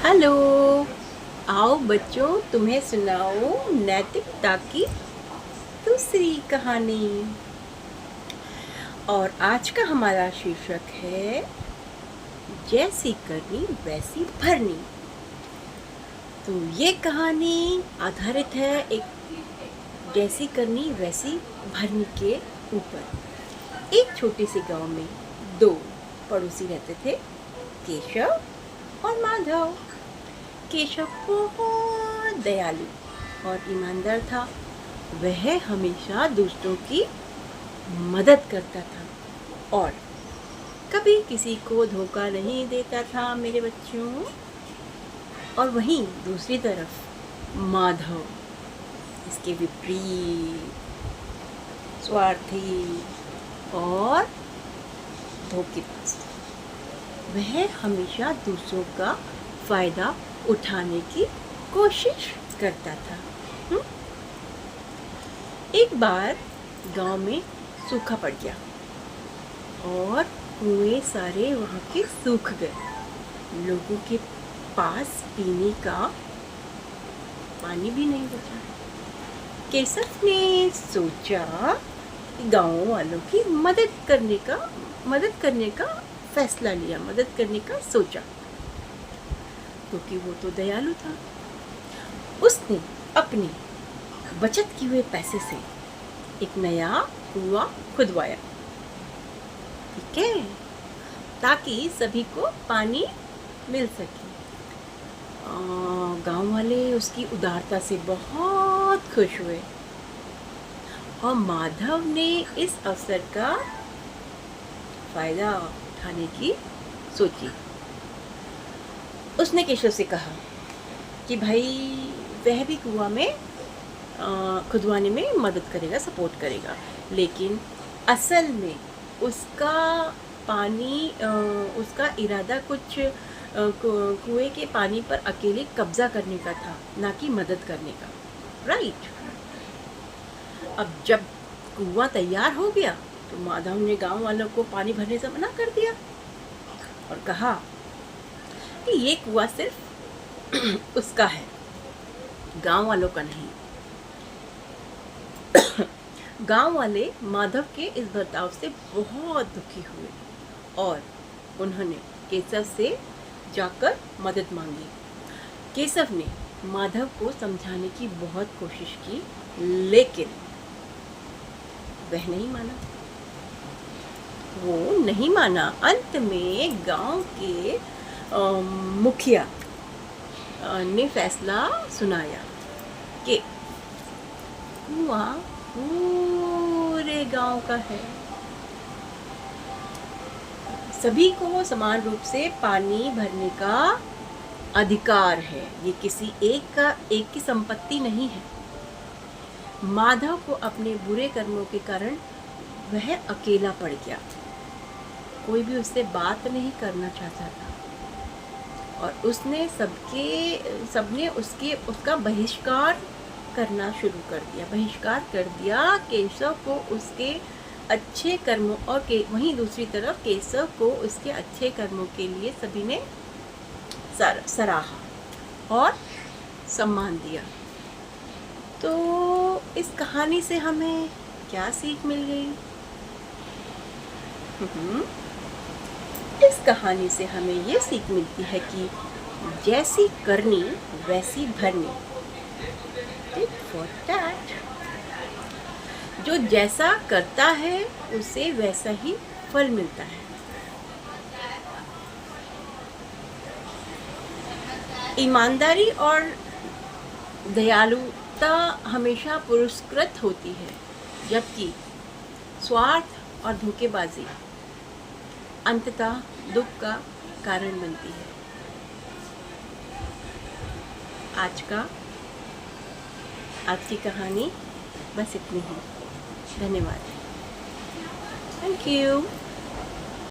Hello. आओ बच्चों, तुम्हें सुनाओ नैतिकता की दूसरी कहानी। और आज का हमारा शीर्षक है जैसी करनी वैसी भरनी। तो ये कहानी आधारित है एक जैसी करनी वैसी भरनी के ऊपर। एक छोटे से गांव में दो पड़ोसी रहते थे, केशव और माधव। केशव बहुत दयालु और ईमानदार था। वह हमेशा दूसरों की मदद करता था और कभी किसी को धोखा नहीं देता था मेरे बच्चों। और वहीं दूसरी तरफ माधव इसके विपरीत स्वार्थी और धोखेबाज। वह हमेशा दूसरों का फायदा उठाने की कोशिश करता था। एक बार गांव में सूखा पड़ गया और कुएं सारे वहां के सूख गए। लोगों के पास पीने का पानी भी नहीं बचा। केशव ने सोचा कि गांव वालों की मदद करने का फैसला लिया, मदद करने का सोचा, क्योंकि वो तो दयालु था। उसने अपने बचत किए हुए पैसे से एक नया कुआं खुदवाया, ठीक है, ताकि सभी को पानी मिल सके। गांव वाले उसकी उदारता से बहुत खुश हुए और माधव ने इस अवसर का फायदा उठाने की सोची। उसने केशव से कहा कि भाई वह भी कुआं में खुदवाने में मदद करेगा, सपोर्ट करेगा, लेकिन असल में उसका इरादा कुछ कुएं के पानी पर अकेले कब्जा करने का था, ना कि मदद करने का। राइट। अब जब कुआं तैयार हो गया तो माधव ने गांव वालों को पानी भरने से मना कर दिया और कहा कि ये कुआं सिर्फ उसका है, गांव वालों का नहीं। गांव वाले माधव के इस बर्ताव से बहुत दुखी हुए और उन्होंने केशव से जाकर मदद मांगी। केशव ने माधव को समझाने की बहुत कोशिश की, लेकिन वह नहीं माना। वो नहीं माना। अंत में गांव के मुखिया ने फैसला सुनाया कि कुआं पूरे गांव का है, सभी को समान रूप से पानी भरने का अधिकार है, ये किसी एक की संपत्ति नहीं है। माधव को अपने बुरे कर्मों के कारण वह अकेला पड़ गया। कोई भी उससे बात नहीं करना चाहता था और सबने उसका बहिष्कार करना शुरू कर दिया। बहिष्कार कर दिया केशव को उसके अच्छे कर्मों और वहीं दूसरी तरफ केशव को उसके अच्छे कर्मों के लिए सभी ने सराहा और सम्मान दिया। तो इस कहानी से हमें क्या सीख मिल गई? इस कहानी से हमें ये सीख मिलती है कि जैसी करनी वैसी भरनी। For that, जो जैसा करता है उसे वैसा ही फल मिलता है। ईमानदारी और दयालुता हमेशा पुरस्कृत होती है, जबकि स्वार्थ और धोखेबाजी अंततः दुख का कारण बनती है। आज की कहानी बस इतनी ही। धन्यवाद। Thank you.